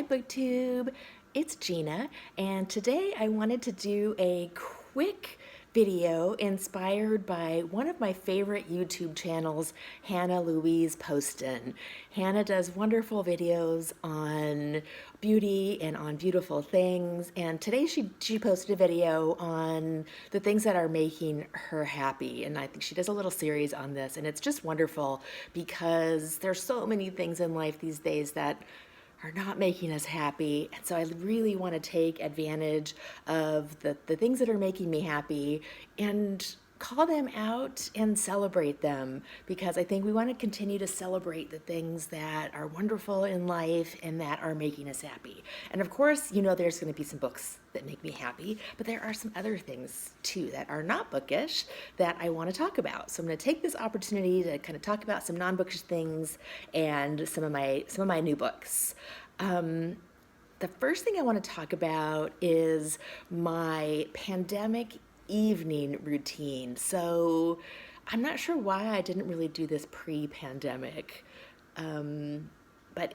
Hi BookTube, it's Gina, and today I wanted to do a quick video inspired by one of my favorite YouTube channels, Hannah Louise Poston. Hannah does wonderful videos on beauty and on beautiful things, and today she posted a video on the things that are making her happy, and I think she does a little series on this, and it's just wonderful because there's so many things in life these days that are not making us happy. And so I really want to take advantage of the things that are making me happy and call them out and celebrate them, because I think we want to continue to celebrate the things that are wonderful in life and that are making us happy. And of course, you know, there's going to be some books that make me happy, but there are some other things too that are not bookish that I want to talk about. So I'm going to take this opportunity to kind of talk about some non-bookish things and some of my new books. The first thing I want to talk about is my pandemic evening routine. So I'm not sure why I didn't really do this pre-pandemic, but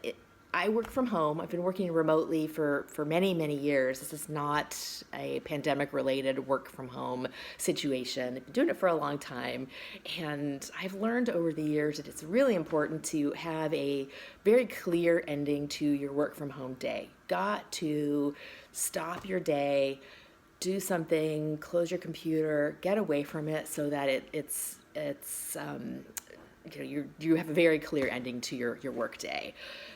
I work from home. I've been working remotely for many, many years. This is not a pandemic-related work from home situation. I've been doing it for a long time, and I've learned over the years that it's really important to have a very clear ending to your work from home day. Got to stop your day, do something, close your computer, get away from it so that it's you have a very clear ending to your work day.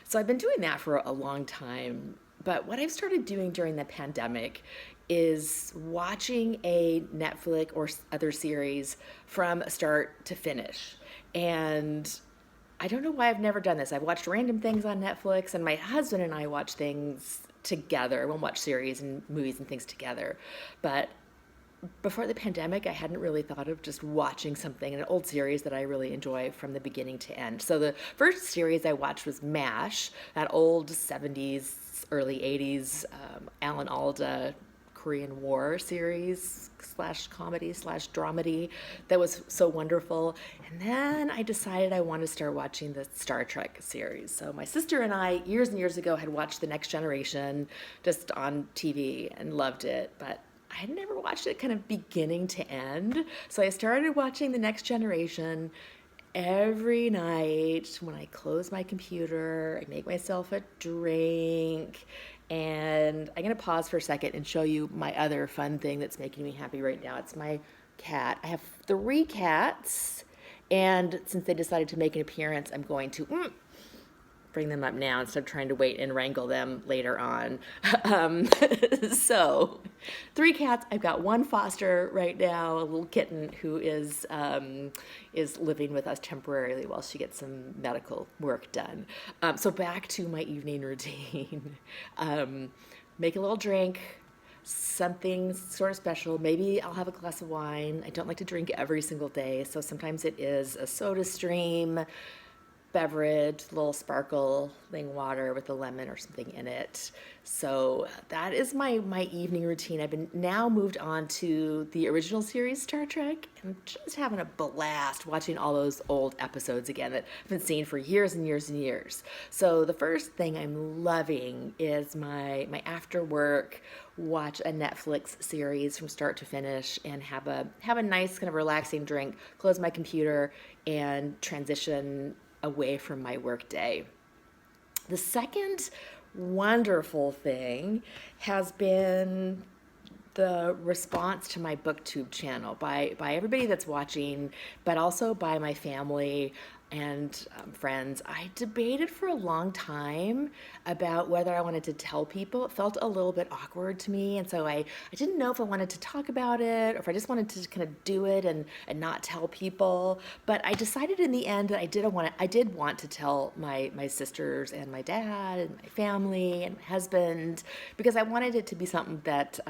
So I've been doing that for a long time. But what I've started doing during the pandemic is watching a Netflix or other series from start to finish. And I don't know why I've never done this. I've watched random things on Netflix, and my husband and I watch things together. We'll watch series and movies and things together. But before the pandemic, I hadn't really thought of just watching something, an old series that I really enjoy from the beginning to end. So the first series I watched was MASH, that old 70s, early 80s Alan Alda Korean War series slash comedy slash dramedy that was so wonderful. And then I decided I wanted to start watching the Star Trek series. So my sister and I, years and years ago, had watched The Next Generation just on TV and loved it, but I had never watched it kind of beginning to end. So I started watching The Next Generation every night when I close my computer. I make myself a drink. And I'm going to pause for a second and show you my other fun thing that's making me happy right now. It's my cat. I have 3 cats. And since they decided to make an appearance, I'm going to bring them up now instead of trying to wait and wrangle them later on. So 3 cats. I've got 1 foster right now, a little kitten who is living with us temporarily while she gets some medical work done. So back to my evening routine. Make a little drink, something sort of special. Maybe I'll have a glass of wine. I don't like to drink every single day, so sometimes it is a soda stream beverage, little sparkling water with a lemon or something in it. So that is my evening routine. I've been now moved on to the original series Star Trek, and I'm just having a blast watching all those old episodes again that I've been seeing for years and years and years. So the first thing I'm loving is my after work watch a Netflix series from start to finish and have a nice kind of relaxing drink, close my computer, and transition away from my work day. The second wonderful thing has been the response to my BookTube channel by everybody that's watching, but also by my family and friends. I debated for a long time about whether I wanted to tell people. It felt a little bit awkward to me, and so I didn't know if I wanted to talk about it or if I just wanted to kind of do it and not tell people. But I decided in the end that I did want to tell my sisters and my dad and my family and my husband, because I wanted it to be something that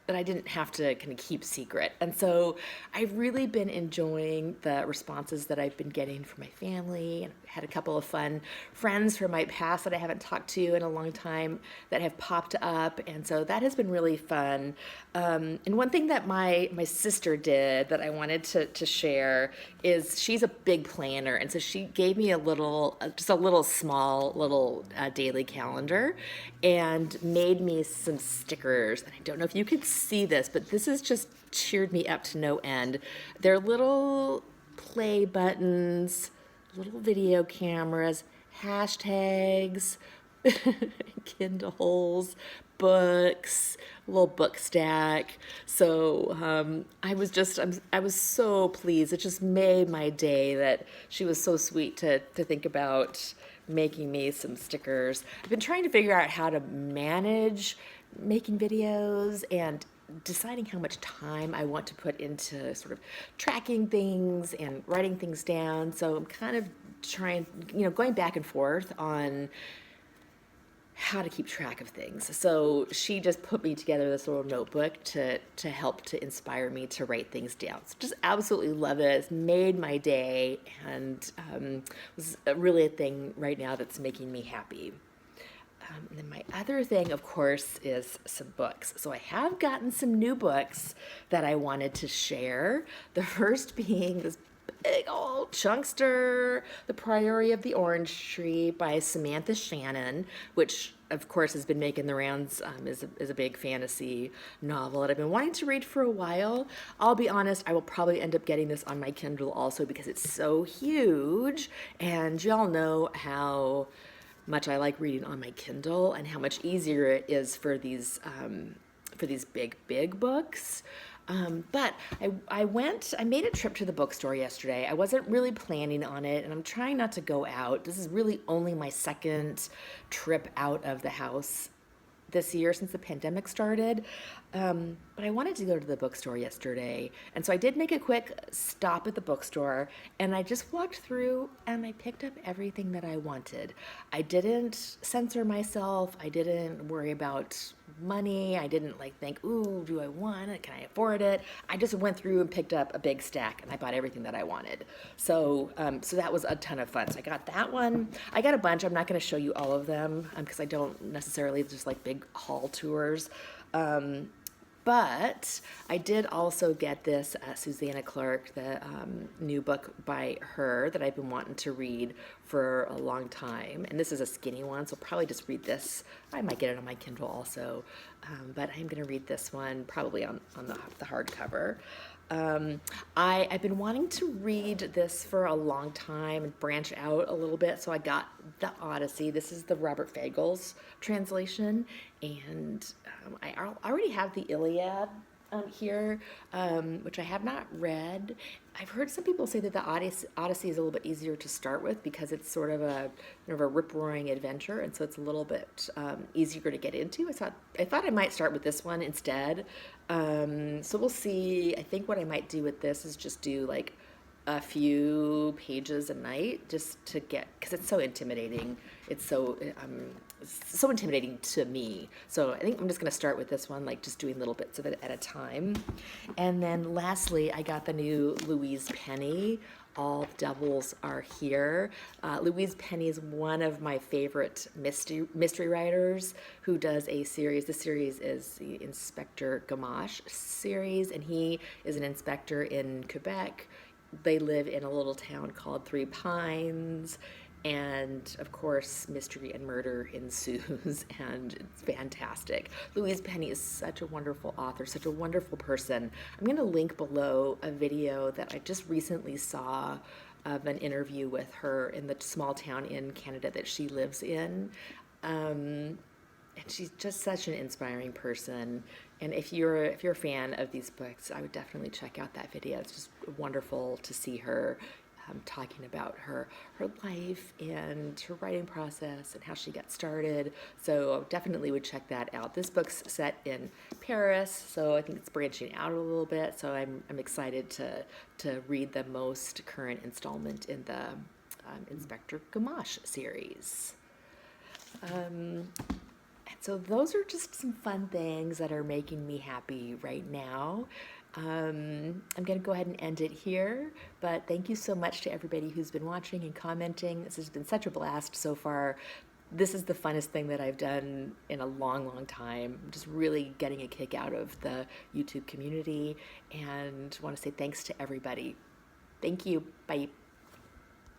that I didn't have to kind of keep secret. And so I've really been enjoying the responses that I've been getting from my family. And I've had a couple of fun friends from my past that I haven't talked to in a long time that have popped up. And so that has been really fun. And one thing that my sister did that I wanted to share is she's a big planner. And so she gave me a little, just a little small little daily calendar and made me some stickers. And I don't know if you could see this, but this has just cheered me up to no end. They're little play buttons, little video cameras, hashtags, Kindles, books, a little book stack. So I was so pleased. It just made my day that she was so sweet to think about making me some stickers. I've been trying to figure out how to manage making videos and deciding how much time I want to put into sort of tracking things and writing things down. So I'm kind of trying, going back and forth on how to keep track of things. So she just put me together this little notebook to help to inspire me to write things down. So just absolutely love it. It's made my day, and was really a thing right now that's making me happy. And then my other thing, of course, is some books. So I have gotten some new books that I wanted to share. The first being this big old chunkster, The Priory of the Orange Tree by Samantha Shannon, which of course has been making the rounds, is a big fantasy novel that I've been wanting to read for a while. I'll be honest, I will probably end up getting this on my Kindle also because it's so huge, and y'all know how much I like reading on my Kindle and how much easier it is for these big books. But I made a trip to the bookstore yesterday. I wasn't really planning on it, and I'm trying not to go out. This is really only my second trip out of the house this year since the pandemic started. But I wanted to go to the bookstore yesterday. And so I did make a quick stop at the bookstore, and I just walked through and I picked up everything that I wanted. I didn't censor myself. I didn't worry about money. I didn't think, ooh, do I want it? Can I afford it? I just went through and picked up a big stack, and I bought everything that I wanted. So that was a ton of fun. So I got that one. I got a bunch. I'm not going to show you all of them because I don't necessarily just like big haul tours. But I did also get this Susanna Clarke, the new book by her that I've been wanting to read for a long time. And this is a skinny one, so I'll probably just read this. I might get it on my Kindle also. But I'm going to read this one probably on the hardcover. I've been wanting to read this for a long time and branch out a little bit, so I got the Odyssey. This is the Robert Fagles translation, and I already have the Iliad here, which I have not read. I've heard some people say that the Odyssey is a little bit easier to start with because it's sort of a rip-roaring adventure, and so it's a little bit easier to get into. I thought I might start with this one instead. So we'll see. I think what I might do with this is just do like a few pages a night just to get, because it's so intimidating. It's so intimidating to me. So I think I'm just going to start with this one, like just doing little bits of it at a time. And then lastly, I got the new Louise Penny, All Devils Are Here. Louise Penny is one of my favorite mystery writers who does a series. The series is the Inspector Gamache series, and he is an inspector in Quebec. They live in a little town called Three Pines, and of course mystery and murder ensues, and it's fantastic. Louise Penny is such a wonderful author, such a wonderful person. I'm going to link below a video that I just recently saw of an interview with her in the small town in Canada that she lives in. And she's just such an inspiring person. And if you're a fan of these books, I would definitely check out that video. It's just wonderful to see her talking about her life and her writing process and how she got started. So definitely would check that out. This book's set in Paris, so I think it's branching out a little bit. So I'm excited to read the most current installment in the Inspector Gamache series. So those are just some fun things that are making me happy right now. I'm going to go ahead and end it here, but thank you so much to everybody who's been watching and commenting. This has been such a blast so far. This is the funnest thing that I've done in a long, long time. I'm just really getting a kick out of the YouTube community and want to say thanks to everybody. Thank you. Bye.